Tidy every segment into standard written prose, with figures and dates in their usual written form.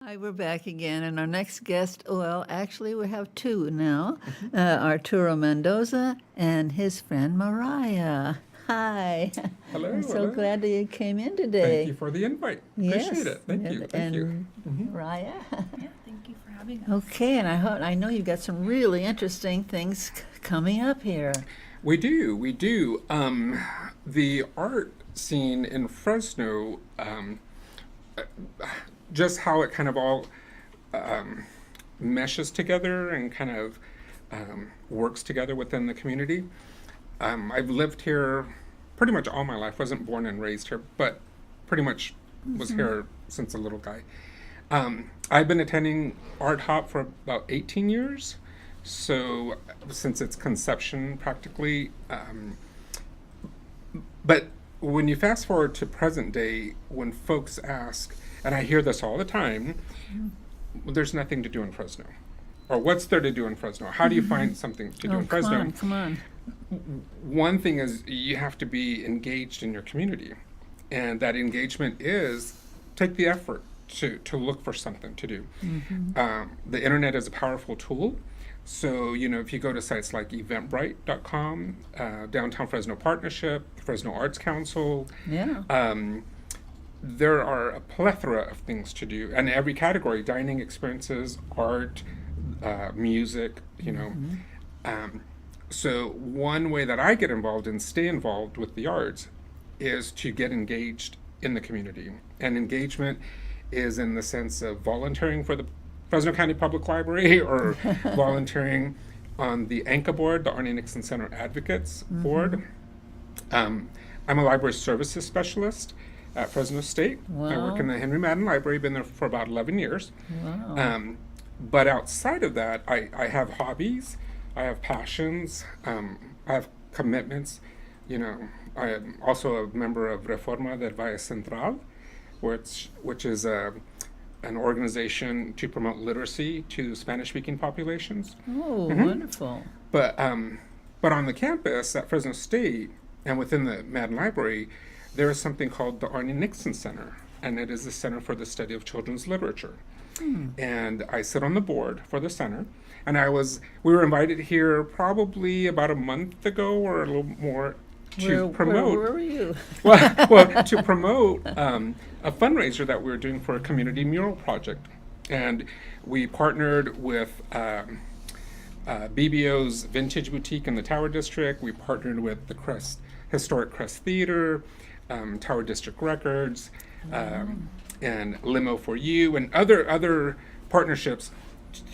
Hi, we're back again, and our next guest, well, actually, we have two now, Arturo Mendoza and his friend Mariah. Hi. Hello, I'm so hello. glad that you came in today. Thank you for the invite. Yes. Appreciate it. Thank you. Thank you. Mariah. Yeah, thank you for having us. Okay, and I know you've got some really interesting things coming up here. We do. We do. The art scene in Fresno, just how it kind of all meshes together and kind of works together within the community. I've lived here pretty much all my life. Wasn't born and raised here, but pretty much was here since a little guy. I've been attending Art Hop for about 18 years, so since its conception practically. But when you fast forward to present day, when folks ask, and I hear this all the time, there's nothing to do in Fresno. Or what's there to do in Fresno? How do you find something to do in Fresno? Come on. One thing is you have to be engaged in your community. And that engagement is take the effort to look for something to do. The internet is a powerful tool. So, if you go to sites like eventbrite.com, Downtown Fresno Partnership, Fresno Arts Council, there are a plethora of things to do. And every category, dining experiences, art, music, So one way that I get involved and stay involved with the arts is to get engaged in the community. And engagement is in the sense of volunteering for the Fresno County Public Library or volunteering on the ANCA board, the Arne Nixon Center Advocates Board. I'm a library services specialist at Fresno State. I work in the Henry Madden Library, been there for about 11 years. But outside of that, I have hobbies, I have passions, I have commitments. I am also a member of Reforma del Valle Central, which is an organization to promote literacy to Spanish-speaking populations. Oh, wonderful. But on the campus at Fresno State and within the Madden Library, there is something called the Arne Nixon Center, and it is the Center for the Study of Children's Literature. And I sit on the board for the center, and we were invited here probably about a month ago or a little more to promote. Where were you? well, to promote a fundraiser that we were doing for a community mural project. And we partnered with BBO's Vintage Boutique in the Tower District. We partnered with the Historic Crest Theater, Tower District Records, and Limo for You, and other partnerships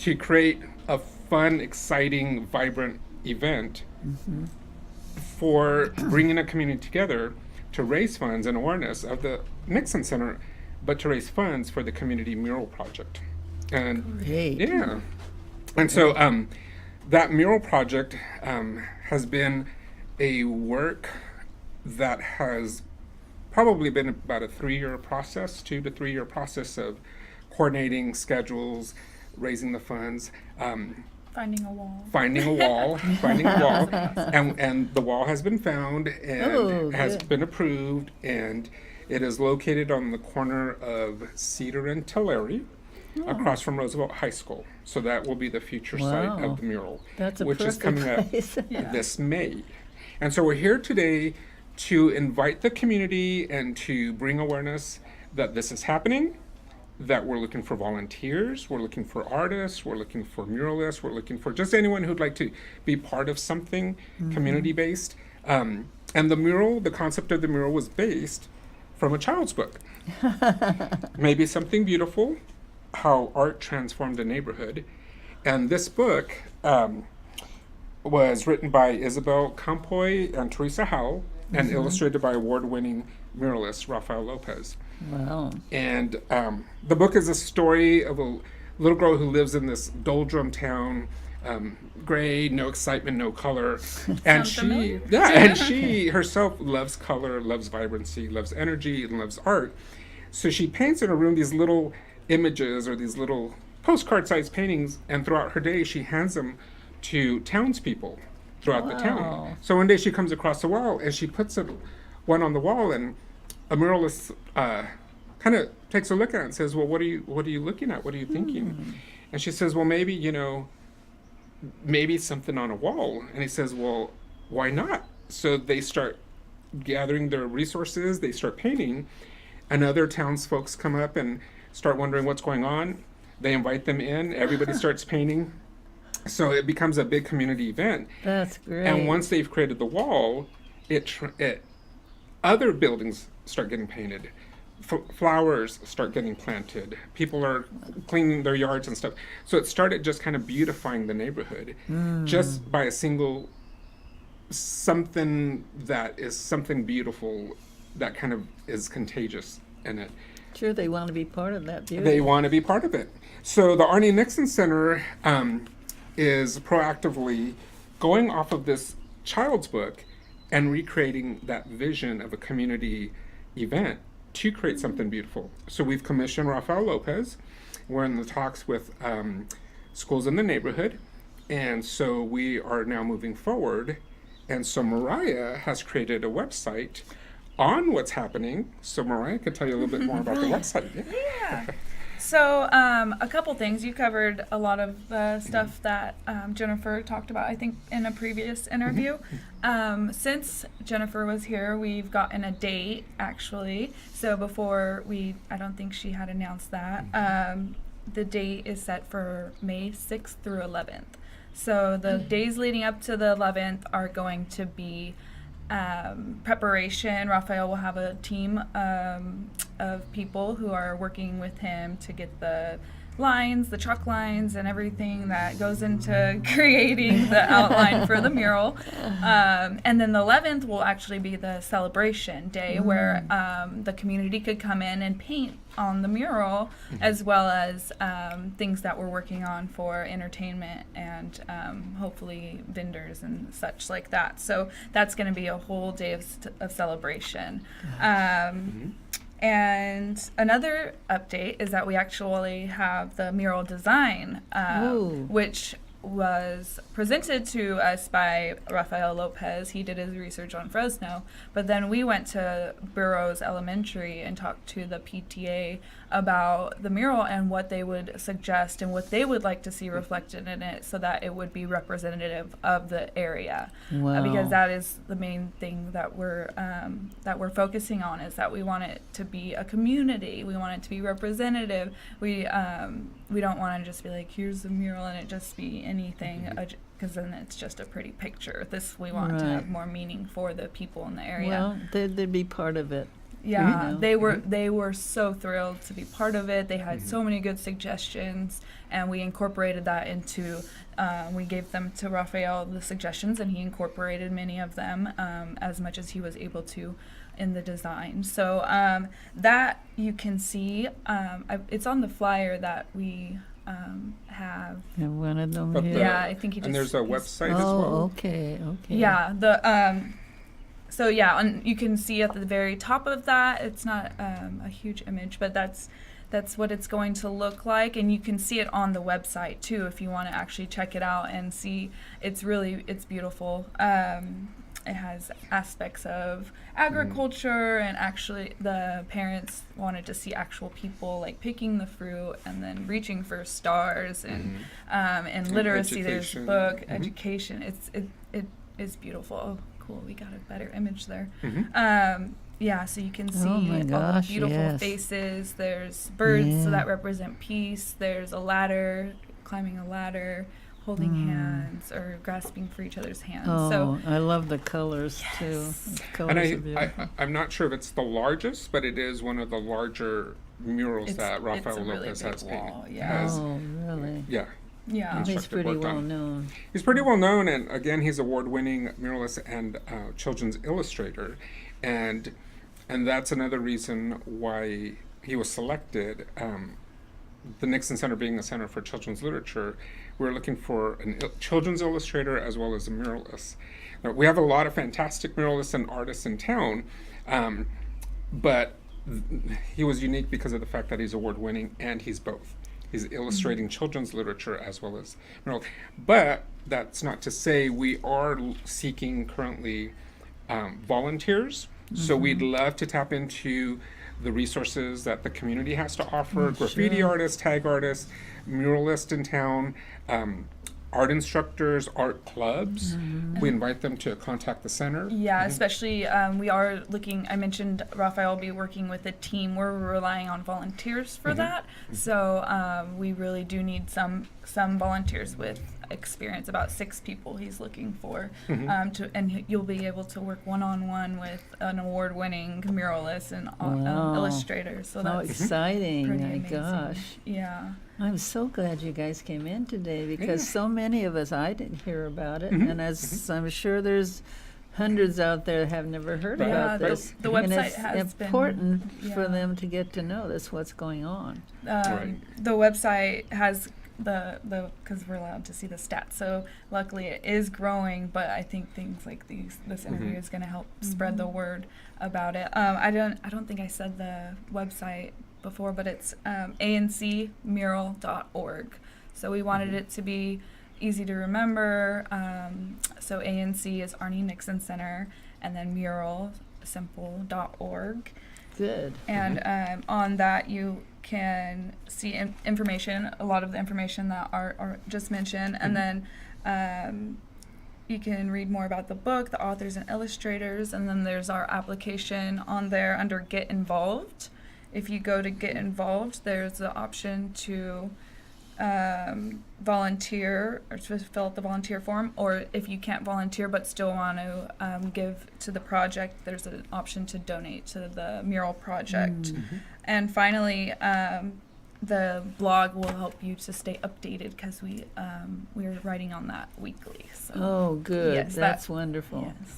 to create a fun, exciting, vibrant event for bringing a community together to raise funds and awareness of the Nixon Center, but to raise funds for the community mural project. And Great. yeah, and so that mural project has been a work that has probably been about a 2 to 3 year process of coordinating schedules, raising the funds, Finding a wall. finding a wall, and the wall has been found and has been approved, and it is located on the corner of Cedar and Tulare, across from Roosevelt High School. So that will be the future site of the mural, That's a which is perfect coming place. up this May. And so we're here today to invite the community and to bring awareness that this is happening, that we're looking for volunteers, we're looking for artists, we're looking for muralists, we're looking for just anyone who'd like to be part of something community-based. And the concept of the mural was based from a child's book. Maybe something beautiful, how art transformed a neighborhood. And this book was written by Isabel Campoy and Teresa Howell, and illustrated by award-winning muralist Rafael Lopez. Wow. And the book is a story of a little girl who lives in this doldrum town, gray, no excitement, no color. And she herself loves color, loves vibrancy, loves energy, and loves art. So she paints in her room these little images or these little postcard-sized paintings, and throughout her day she hands them to townspeople throughout the town. So one day she comes across a wall and she puts one on the wall, and a muralist kind of takes a look at it and says, well, what are you looking at? What are you thinking? And she says, well, maybe, maybe something on a wall. And he says, well, why not? So they start gathering their resources, they start painting, and other townsfolk come up and start wondering what's going on. They invite them in, everybody starts painting. So it becomes a big community event. That's great. And once they've created the wall, other buildings start getting painted. Flowers start getting planted. People are cleaning their yards and stuff. So it started just kind of beautifying the neighborhood just by a single something that is something beautiful that kind of is contagious in it. Sure, they want to be part of that beauty. They want to be part of it. So the Arne Nixon Center is proactively going off of this child's book and recreating that vision of a community event to create something beautiful. So we've commissioned Rafael Lopez. We're in the talks with schools in the neighborhood. And so we are now moving forward. And so Mariah has created a website on what's happening. So Mariah could tell you a little bit more about the website. Yeah. So a couple things. You covered a lot of the stuff that Jennifer talked about, I think, in a previous interview. Since Jennifer was here, we've gotten a date, actually. So before I don't think she had announced that. The date is set for May 6th through 11th. So the days leading up to the 11th are going to be preparation. Rafael will have a team of people who are working with him to get the lines, the chalk lines, and everything that goes into creating the outline for the mural. And then the 11th will actually be the celebration day where the community could come in and paint on the mural, as well as things that we're working on for entertainment and hopefully vendors and such like that. So that's going to be a whole day of celebration. And another update is that we actually have the mural design, which was presented to us by Rafael Lopez. He did his research on Fresno, but then we went to Burroughs Elementary and talked to the PTA about the mural and what they would suggest and what they would like to see reflected in it so that it would be representative of the area. Wow. Because that is the main thing that we're focusing on, is that we want it to be a community. We want it to be representative. We don't want to just be like, here's the mural and it just be anything, because then it's just a pretty picture. We want to have more meaning for the people in the area. Well, they'd be part of it. Yeah, they were so thrilled to be part of it. They had so many good suggestions, and we incorporated that into. We gave them to Rafael, the suggestions, and he incorporated many of them as much as he was able to in the design. So that you can see. It's on the flyer that we have. And one of them But here. Yeah, I think he just. And there's a website as well. Oh, okay. Yeah, so yeah, and you can see at the very top of that, it's not a huge image, but that's what it's going to look like, and you can see it on the website too if you want to actually check it out and see. It's beautiful. It has aspects of agriculture, and actually the parents wanted to see actual people like picking the fruit and then reaching for stars, and literacy. There's book education. It is beautiful. Oh, cool. We got a better image there. Yeah, so you can see Oh my all the gosh, beautiful yes. faces. There's birds Yeah. that represent peace. There's a ladder, climbing a ladder, holding hands or grasping for each other's hands. Oh, So I love the colors too. The colors And are beautiful. I'm not sure if it's the largest, but it is one of the larger murals that it's Rafael a really Lopez big has painted. wall, yeah. Oh, really? Yeah. yeah. He's Constructed pretty work well done. known. He's pretty well known, and again, he's award-winning muralist and children's illustrator, and that's another reason why he was selected. The Nixon Center being a center for children's literature, we're looking for a children's illustrator as well as a muralist. Now, we have a lot of fantastic muralists and artists in town, but he was unique because of the fact that he's award-winning and he's both. He's illustrating children's literature as well as mural. But that's not to say we are seeking currently volunteers. So we'd love to tap into the resources that the community has to offer, graffiti sure. artists, tag artists, muralists in town, art instructors, art clubs. We invite them to contact the center. Yeah, especially we are looking. I mentioned Raphael will be working with a team. We're relying on volunteers for that. So we really do need some volunteers with experience. About 6 people he's looking for. And you'll be able to work one-on-one with an award-winning muralist and Wow. illustrator. So How that's exciting, pretty my amazing. gosh. Yeah. I'm so glad you guys came in today because so many of us, I didn't hear about it. And as I'm sure there's hundreds out there that have never heard Right. about Yeah, this. the And website it's has been- important for yeah. them to get to know this, what's going on. Right. The website has because we're allowed to see the stats. So luckily it is growing, but I think things like this interview is going to help spread the word about it. I don't think I said the website before, but it's ancmural.org. So we wanted it to be easy to remember. So ANC is Arne Nixon Center, and then mural simple.org. Good. And on that, you can see information, a lot of the information that Art just mentioned, and then you can read more about the book, the authors and illustrators, and then there's our application on there under Get Involved. If you go to Get Involved, there's the option to volunteer or to fill out the volunteer form, or if you can't volunteer but still want to give to the project, there's an option to donate to the mural project. And finally, the blog will help you to stay updated because we're writing on that weekly. So Oh, good. Yes, That's wonderful. yes.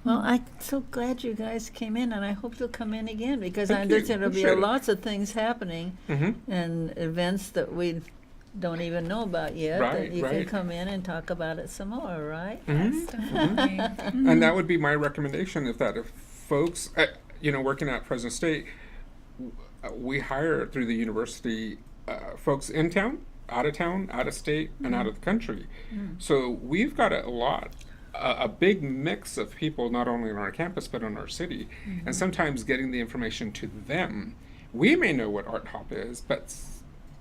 Well, I'm so glad you guys came in, and I hope you'll come in again because Thank there's you. going to be Appreciate it. lots of things happening and events that we don't even know about yet. That Right, you can right. come in and talk about it some more, right? Yes, definitely. And that would be my recommendation if folks, working at Fresno State, we hire through the university folks in town, out of state, and out of the country. So we've got a big mix of people, not only on our campus, but on our city. And sometimes getting the information to them, we may know what Art Hop is, but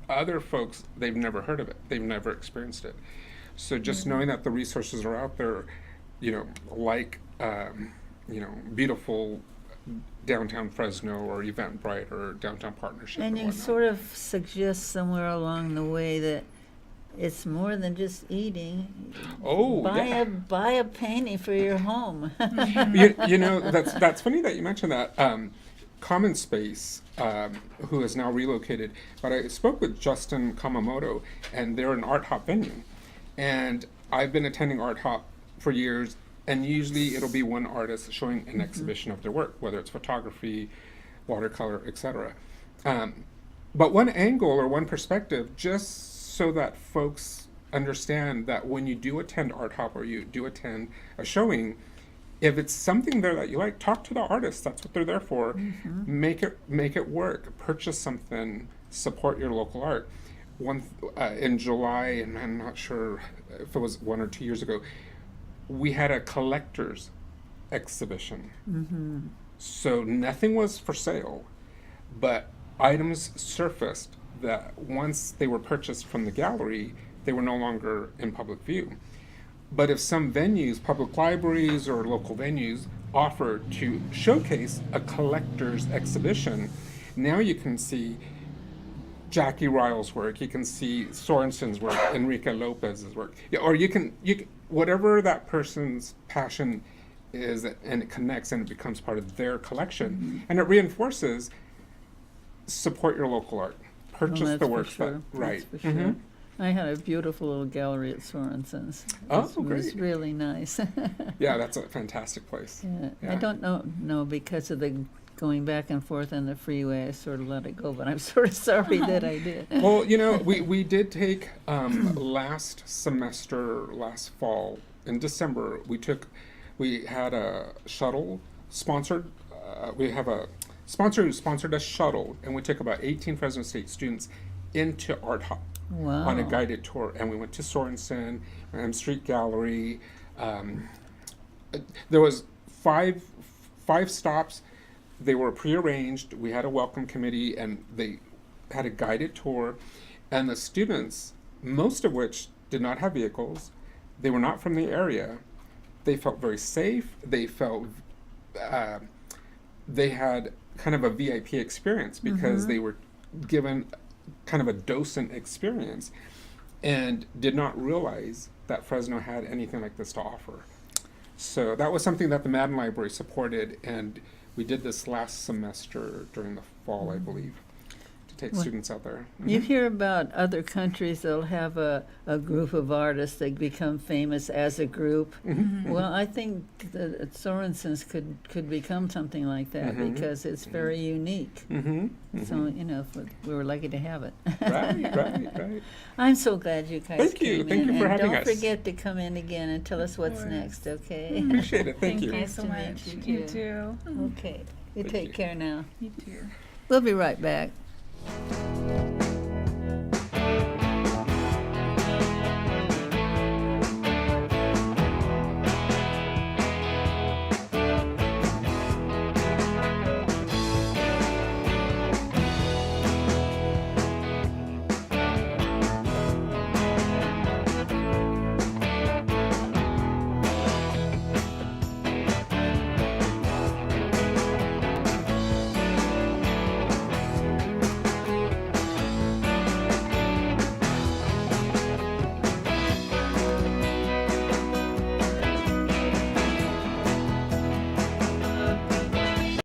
other folks, they've never heard of it. They've never experienced it. So just knowing that the resources are out there, beautiful downtown Fresno or Eventbrite or downtown Partnership. And or you whatnot. sort of suggest somewhere along the way that it's more than just eating. Oh, yeah. Buy a painting for your home. That's funny that you mentioned that. Common Space, who is now relocated, but I spoke with Justin Kamamoto, and they're an Art Hop venue. And I've been attending Art Hop for years, and usually it'll be one artist showing an exhibition of their work, whether it's photography, watercolor, etc. But one angle or one perspective, just so that folks understand that when you do attend Art Hop or you do attend a showing, if it's something there that you like, talk to the artist. That's what they're there for. Make it work. Purchase something. Support your local art. In July, and I'm not sure if it was 1 or 2 years ago, we had a collector's exhibition. So nothing was for sale, but items surfaced that once they were purchased from the gallery, they were no longer in public view. But if some venues, public libraries or local venues, offer to showcase a collector's exhibition, now you can see Jackie Ryle's work, you can see Sorensen's work, Enrique Lopez's work, or you can whatever that person's passion is, and it connects and it becomes part of their collection, and it reinforces support your local art, purchase That's the for works sure. right. That's for sure. I had a beautiful little gallery at Sorensen's. Oh, It was great. really nice. Yeah, that's a fantastic place. Yeah. Yeah. I don't know because of the going back and forth on the freeway, I sort of let it go, but I'm sort of sorry that I did. Well, we did take last fall in December. We had a shuttle sponsored. We have a sponsor who sponsored a shuttle, and we took about 18 Fresno State students into Art Hop Wow. on a guided tour, and we went to Sorensen, Street Gallery. There was five stops. they were prearranged. We had a welcome committee, and they had a guided tour. And the students, most of which did not have vehicles, they were not from the area. They felt very safe. They felt they had kind of a VIP experience because they were given kind of a docent experience and did not realize that Fresno had anything like this to offer. So that was something that the Madden Library supported, and we did this last semester during the fall, I believe, to take students out there. You hear about other countries that'll have a group of artists that become famous as a group. Well, I think the Sorensens could become something like that because it's very unique. So, you know, we were lucky to have it. Right. I'm so glad you guys Thank came you. in. Thank you for and having don't us. forget to come in again and tell us what's course. next, okay? Appreciate it. Thank you. you Nice so to meet much. you, You too. Okay. You Thank take you. care now. You too. We'll be right back.